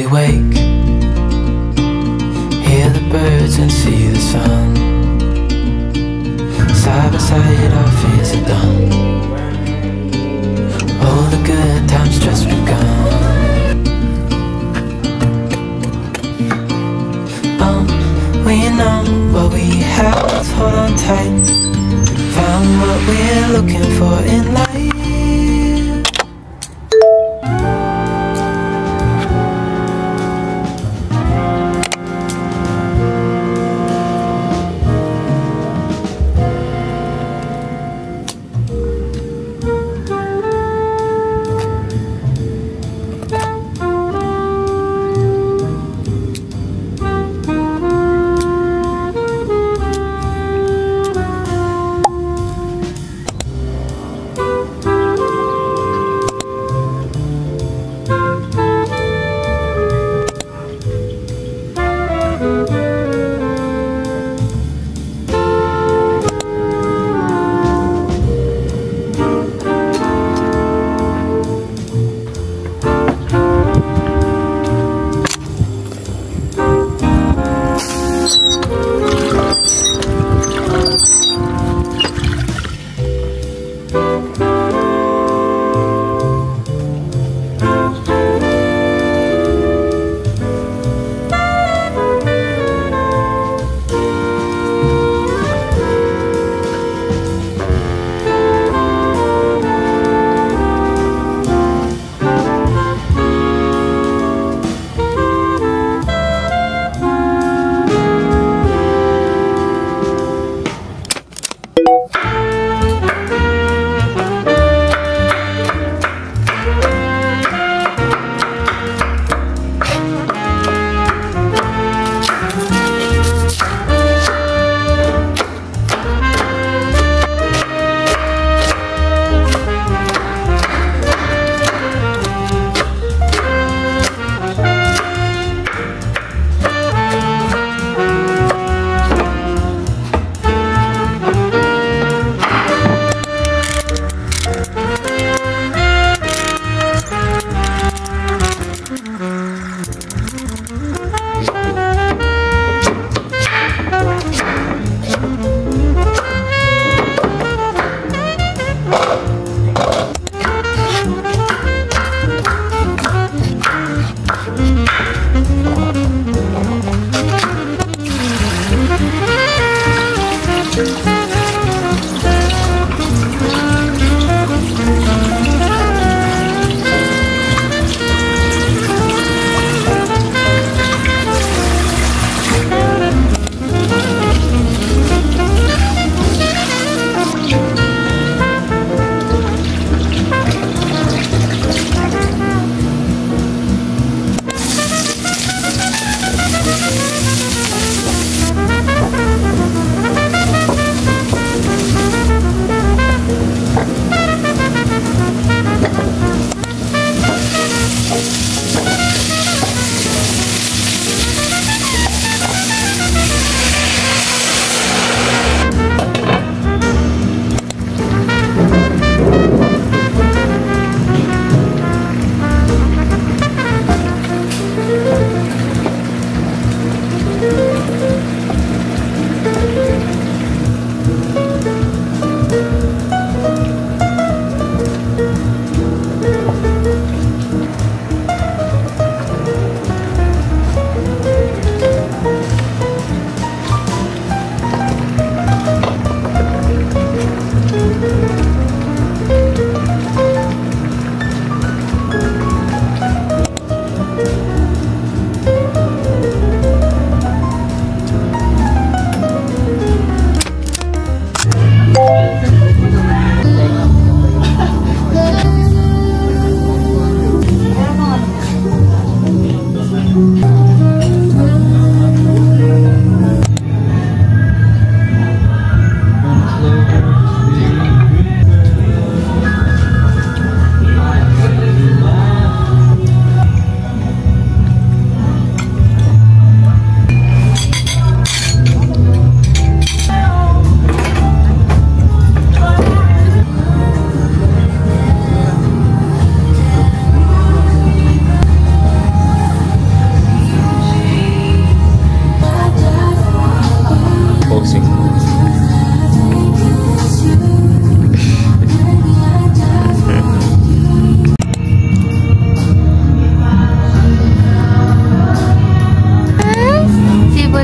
we wake, hear the birds and see the sun. Side by side our fears are done. All the good times just begun. We know what we have, let's hold on tight. Found what we're looking for in life.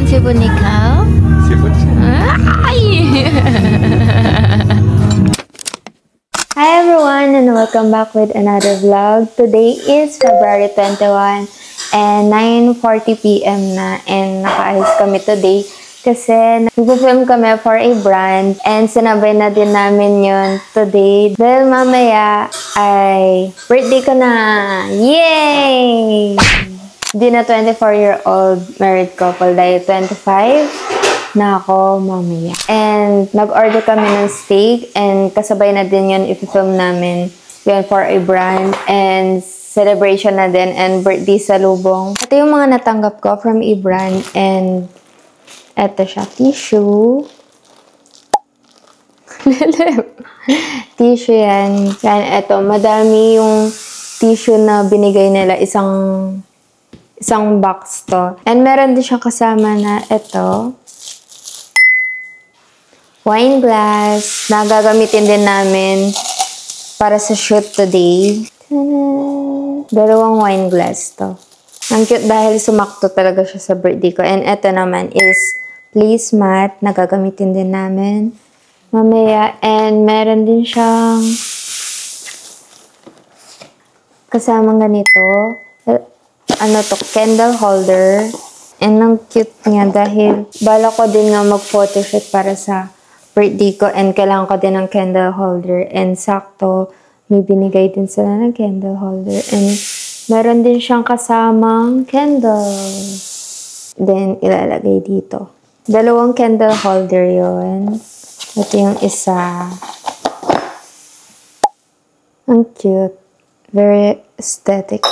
sipon ikaw? Sipon siya. Ay! Hi everyone and welcome back with another vlog. Today is February 21 and 9:40 PM na and nakaayos kami today kasi nag-film kami for a brand and sinabay na din namin yun today dahil mamaya ay birthday ko na! Yay! Di na 24-year-old married couple dahil 25 na ako mamaya. And nag-order kami ng steak and kasabay na din yun i-film namin yun for a brand and celebration na din and birthday salubong. Ito yung mga natanggap ko from a brand and eto siya, tissue. Tissue yan. Yan, eto, madami yung tissue na binigay nila. Isang box to. And meron din siya kasama na eto, wine glass na gagamitin din namin para sa shoot today. Ta-da! Dalawang wine glass to. Ang cute dahil sumakto talaga siya sa birthday ko. And ito naman is placemat na gagamitin din namin mamaya. And meron din siyang kasamang ganito. Ano to? Candle holder. And ang cute niya dahil bala ko din nga mag-photoshoot para sa birthday ko and kailangan ko din ng candle holder and sakto may binigay din sila ng candle holder and meron din siyang kasamang candles then ilalagay dito. Dalawang candle holder yon. Ito yung isa. Ang cute. Very aesthetic.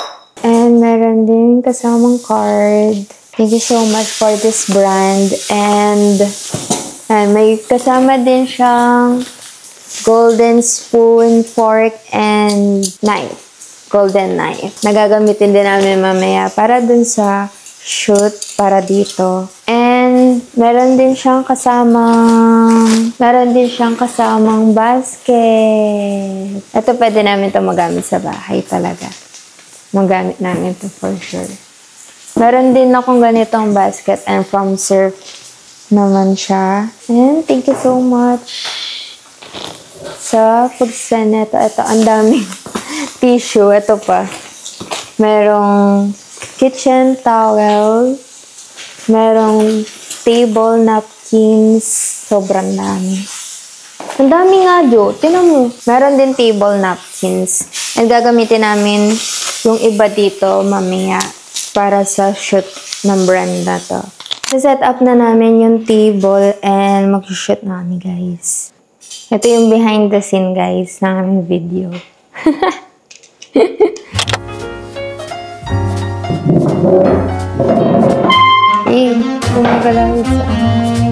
And meron din kasamang card. Thank you so much for this brand and may kasama din siyang golden spoon, fork, and knife. Golden knife. Nagagamitin din namin mamaya para dun sa shoot, para dito. And meron din siyang kasamang basket. Ito pwede namin ito magamit sa bahay talaga. Magamit namin ito for sure. Meron din akong ganitong basket and from Surf naman siya. And thank you so much sa pag-send nito. Ito, ang daming tissue. Ito pa. Merong kitchen towel. Merong table napkins. Sobrang dami. Ang dami nga, Jo. Tinan mo. Meron din table napkins. And gagamitin namin yung iba dito mamaya para sa shoot ng brand na to. Set up na namin yung table and mag-shoot na kami, guys. Ito yung behind the scene, guys, ng aming video. Eh, kumagalawin sa akin.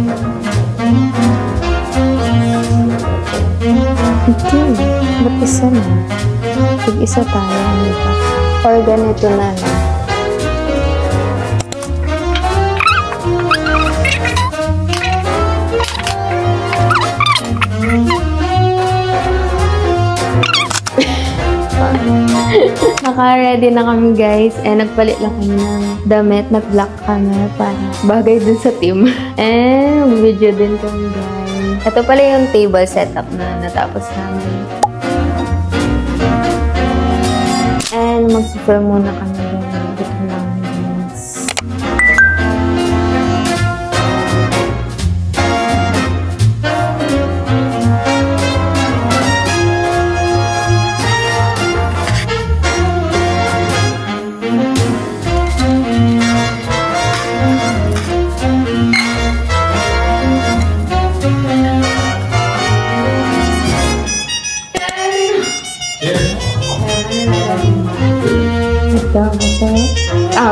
Ito, ba't isa na? Pag-isa tayo, ano ba? Or ganito na lang. Naka-ready na kami, guys. And nagpalit lang kami ng damit. Nag-black kami para bagay dun sa team. And video din kami, guys. Ito pala yung table setup na natapos namin. And mag-film muna kami, guys. Dito lang, guys.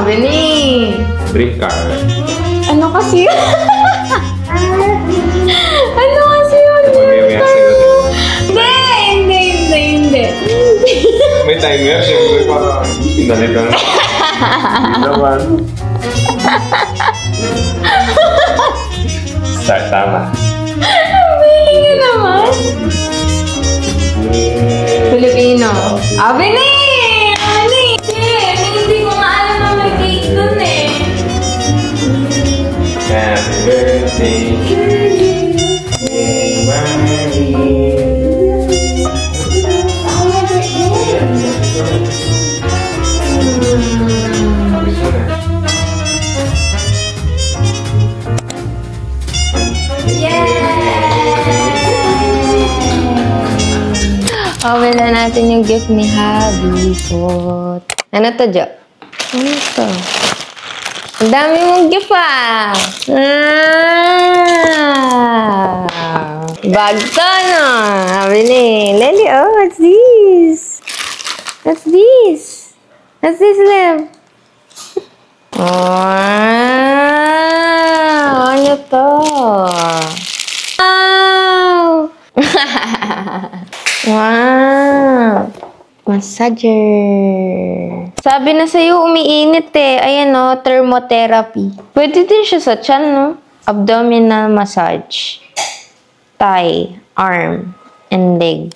Bini! Drink card. Ano kasi yun? Ano kasi yun? Hindi. May timer, siyempre para pindalit lang. Naman. Start, tama. Bini naman. Filipino. Bini! Hindi ko nga alam na may cake dun eh. Yan. Open na natin yung gift ni Habi Pot. Ano to, Jo? Ano to? Ang dami mong gift ah! Bag to, no? Sabi ni Lely, oh, what's this? What's this? What's this, Lev? Wow! Ano to? Wow! Wow! Massager. Sabi na sa'yo, umiinit eh. Ayan o, thermotherapy. Pwede din siya sa tiyan, no? Abdominal massage. Thigh, arm, and leg.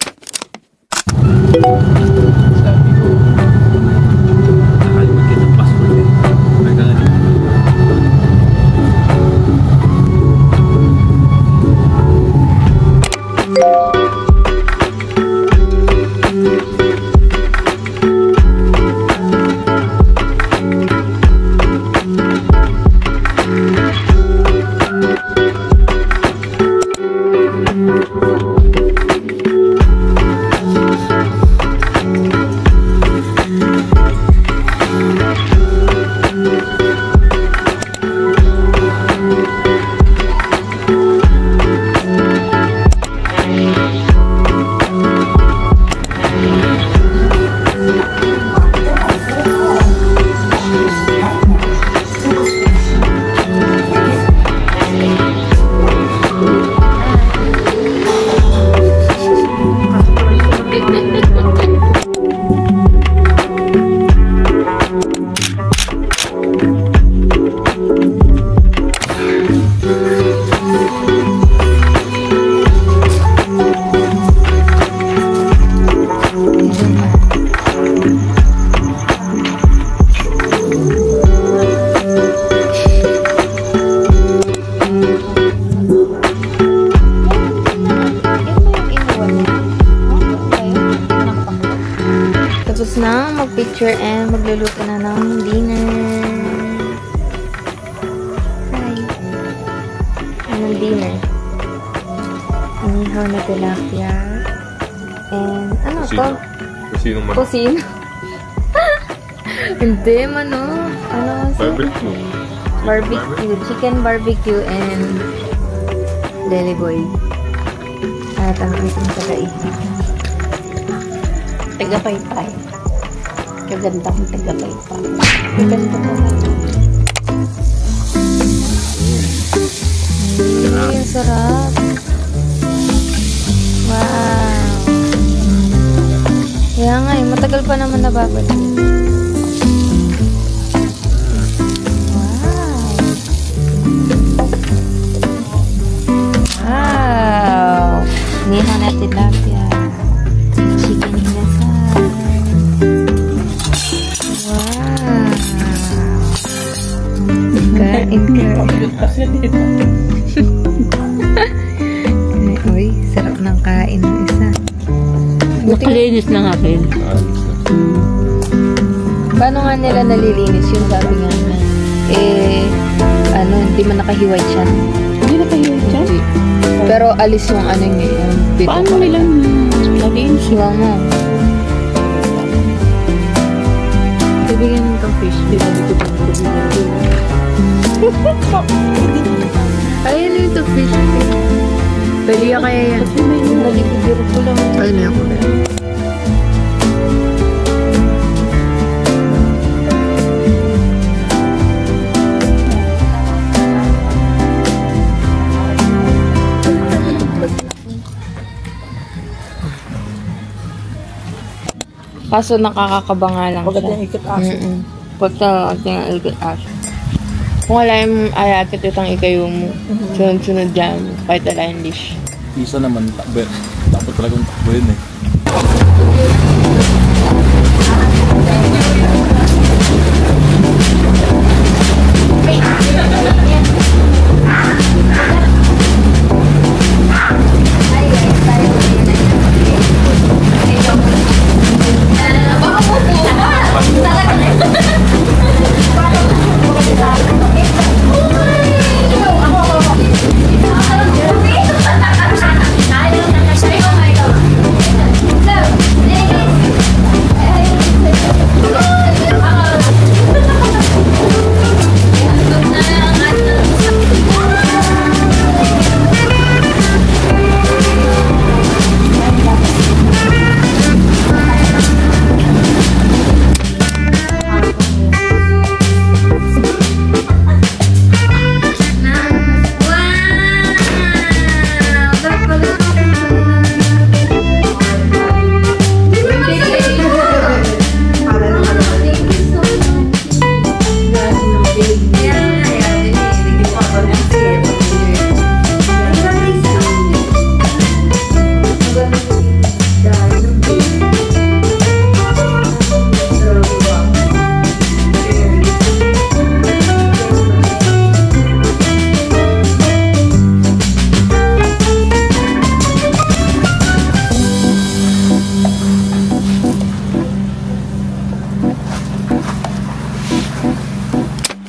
Tapos na mag-picture and magluluto na ng dinner. Hi. Anong dinner? Inihaw na tilapia. And ano to? Kusino man. Kusino. Hindi, mano. Ano? Barbecue. Barbecue. Chicken barbecue and Lelyboy. At ang aking tagaihip. Tagapaypay. Kaganda kong tagapaypay. Kaganda ko. Ang sarap. Wow. Kaya nga eh, matagal pa naman nababalik. Wow. Wow. Niha na tilapia. Chicken hinasal. Wow. Kain ka. Uy, sarap ng kain ng isa. Nakalinis ng akin. Paano nga nila nalilinis yung sabi nga na, hindi man nakahiway siya. Hindi nakahiway siya? Pero alis yung ano niya, yung bito. Paano nilang nalinis? Hiwa mo. Bibigyan mo itong fish. Ayun yung itong fish. Pwede ka kaya yan. Nalipigiro ko lang. Ayun yung ako. Kaso nakakakabanga lang siya. Pagkat yung ikot-aso. Pagka yung ikot-aso. Kung wala yung ayatit itang ikayo mo, sunod-sunod dyan, kahit wala yung dish. Isa naman, dapat talagang takbuhin eh.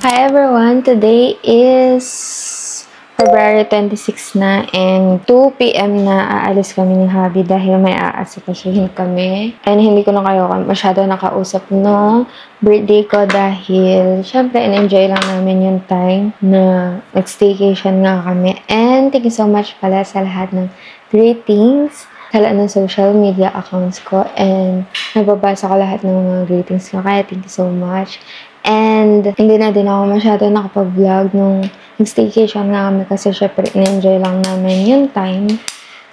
Hi everyone! Today is February 26 na and 2 p.m. na aalis kami ni Habi dahil may aasikasuhin kami. And hindi ko na kayo masyado nakausap no birthday ko dahil syempre in-enjoy lang namin yung time na nag-staycation nga kami. And thank you so much pala sa lahat ng greetings sa lahat ng social media accounts ko and nababasa ko lahat ng mga greetings ko. Kaya thank you so much. And hindi na din ako masyado nakapag-vlog nung nag-staycation nga kami kasi syempre in-enjoy lang namin yung time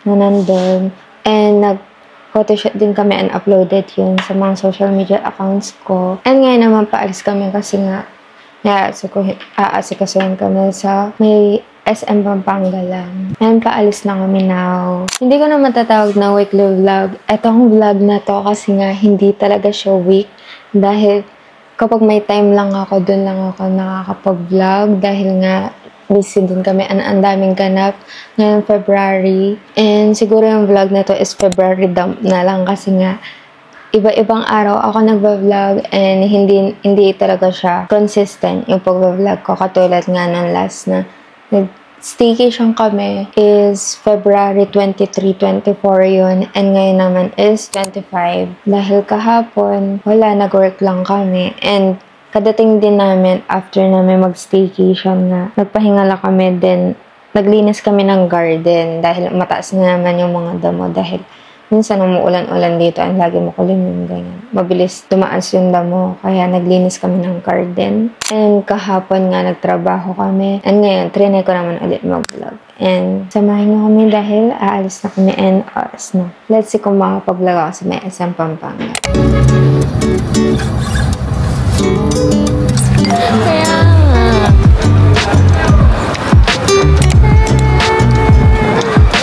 na nandun. And nag-photoshoot din kami and uploaded yun sa mga social media accounts ko. And ngayon naman paalis kami kasi nga aasikasuhin kami sa may SM Pampanga lang. And paalis na kami now. Hindi ko na matatawag na weekly vlog. Etong vlog na to kasi nga hindi talaga siya week dahil kapag may time lang ako, dun lang ako nakakapag-vlog dahil nga busy din kami. Ang daming ganap ngayong February. And siguro yung vlog na to is February dump na lang kasi nga iba-ibang araw ako nagva-vlog and hindi talaga siya consistent yung pag-vlog ko. Katulad nga ng last na nag-staycation kami is February 23, 24 yun. And ngayon naman is 25. Dahil kahapon, wala, nag-work lang kami. And kadating din namin after namin mag-staycation nga, nagpahinga lang kami din. Naglinis kami ng garden dahil mataas na naman yung mga damo dahil minsan umuulan-ulan dito ang lagi makulim yung ganyan. Mabilis tumaas yung damo kaya naglinis kami ng garden. And kahapon nga nagtrabaho kami. And ngayon, trinay ko naman ulit mag-vlog. And samahin nyo kami dahil aalis na kami and oras na. Let's see kung makapag-vlog ako sa may SM Pampanga. Kaya nga.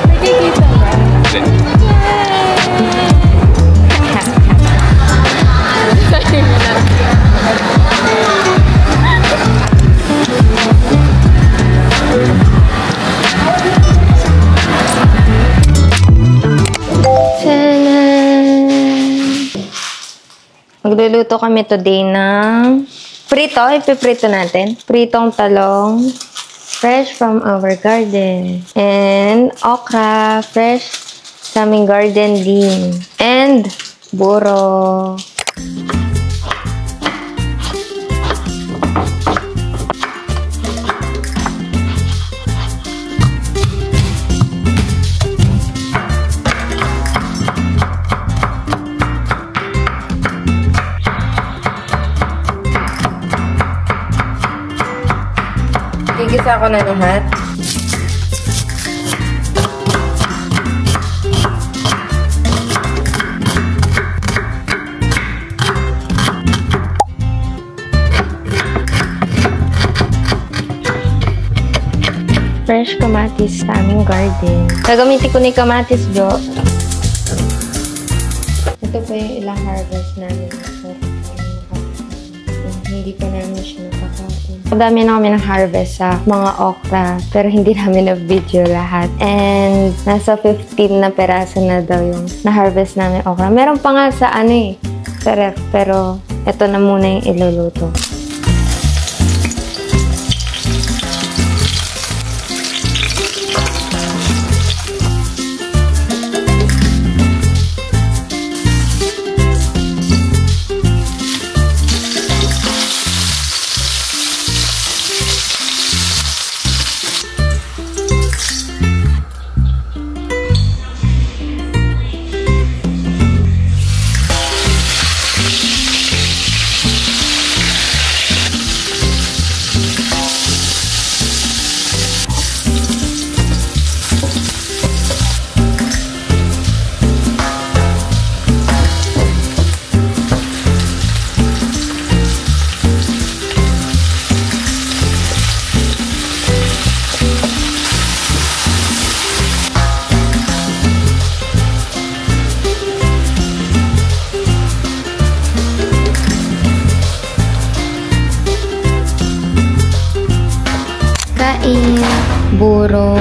Nakikita ba? Magluluto kami today ng prito. Ipiprito natin. Pritong talong. Fresh from our garden. And okra. Fresh sa aming garden din. And buro. Gigisa ko na lahat. Fresh kamatis sa aming garden. Gagamitin ko ni kamatis, Jo. Ito po yung ilang harvest namin. Hindi pa namin siya nakakain. Madami na kami ng harvest sa mga okra, pero hindi namin na-video lahat. And nasa 15 na peraso na daw yung na-harvest namin okra. Meron pa nga sa sa ref, pero ito na muna yung iluluto. Buro,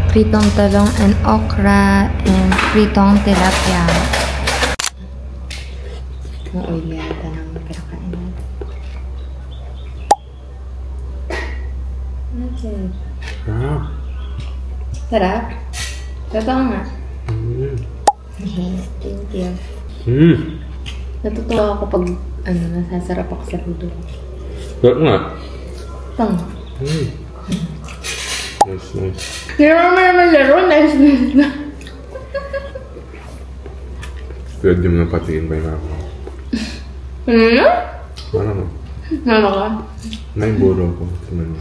pritong talong and okra, and pritong tilapia. Maulit yata ng pinakain natin. Okay. Ah. Sarap? Totoo nga. Thank you. Natutuwa ako pag nasasarap ako sa luto. Sarap nga. Tang. Nice. Hindi naman laro. Nice na. Pwede mo na patiin ba yung ako? Ano? Ano mo? Ano ka? May buro ko. Tingnan mo.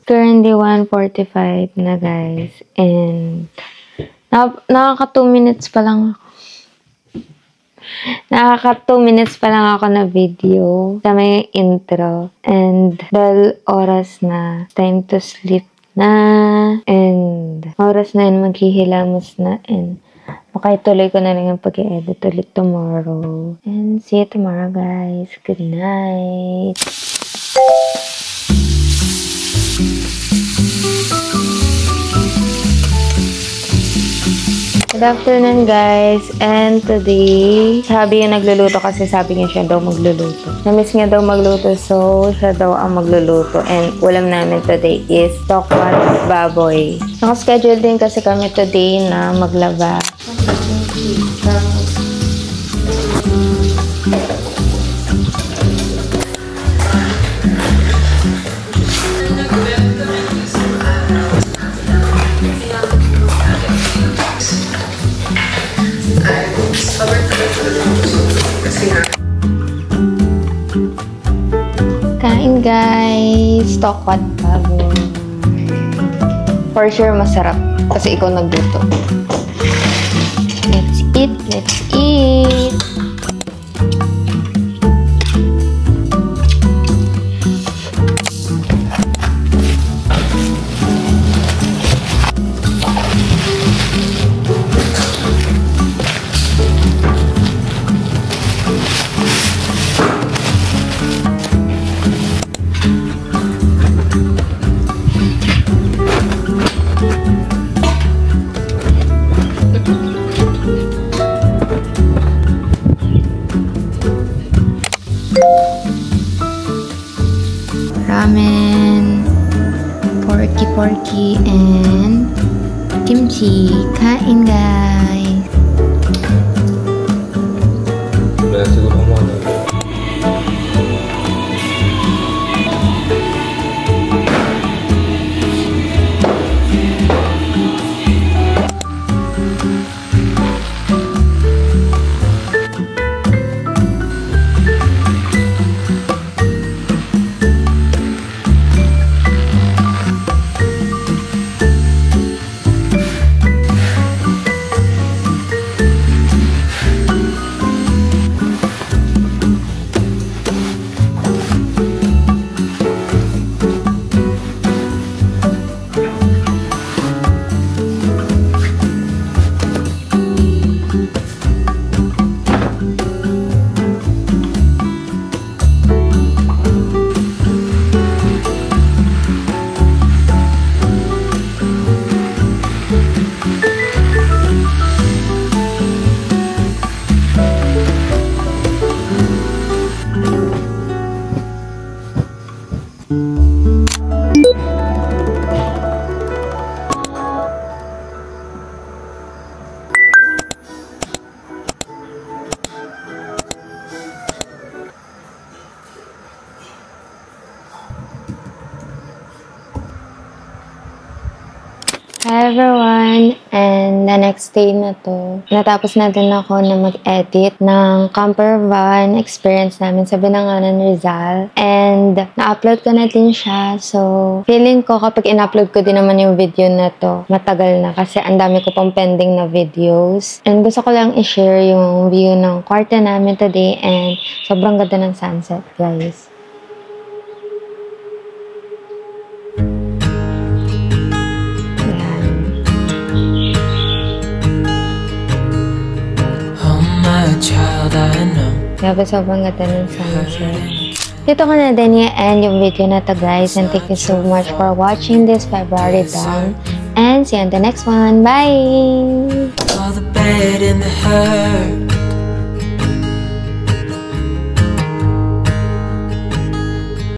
Currently 1:45 na guys. And nakaka 2 minutes pa lang ako. Nakaka 2 minutes pa lang ako na video sa may intro. And dahil oras na, time to sleep na. And oras na yun, maghihilamos na. And makituloy ko na lang yung pag-edit ulit tomorrow. And see you tomorrow guys. Good night. Good afternoon guys, and today, sabi yung nagluluto kasi sabi niya siya daw magluluto. Namiss niya daw magluto, so siya daw ang magluluto. And ulam namin today is tokwat baboy. Nakaschedule din kasi kami today na maglaba. Kain guys, tokwat baboy. For sure masarap kasi ikaw nagluto. Let's eat, let's eat. Ramen, porky, and kimchi. Kain guys. Kaya siguro mo ano. Hi everyone! And the next day na to, natapos na din ako na mag-edit ng camper van experience namin sa Binanganan, Rizal. And na-upload ko na din siya. So, feeling ko kapag in-upload ko din naman yung video na to, matagal na kasi ang dami ko pang pending na videos. And gusto ko lang i-share yung view ng kwarto namin today and sobrang ganda ng sunset, guys. Child, I know. Grabe, sobrang ganda ng sunset. Dito ko na din i-end yung video na to, guys. And thank you so much for watching this February vlog. And see you on the next one. Bye! All the bad and the hurt.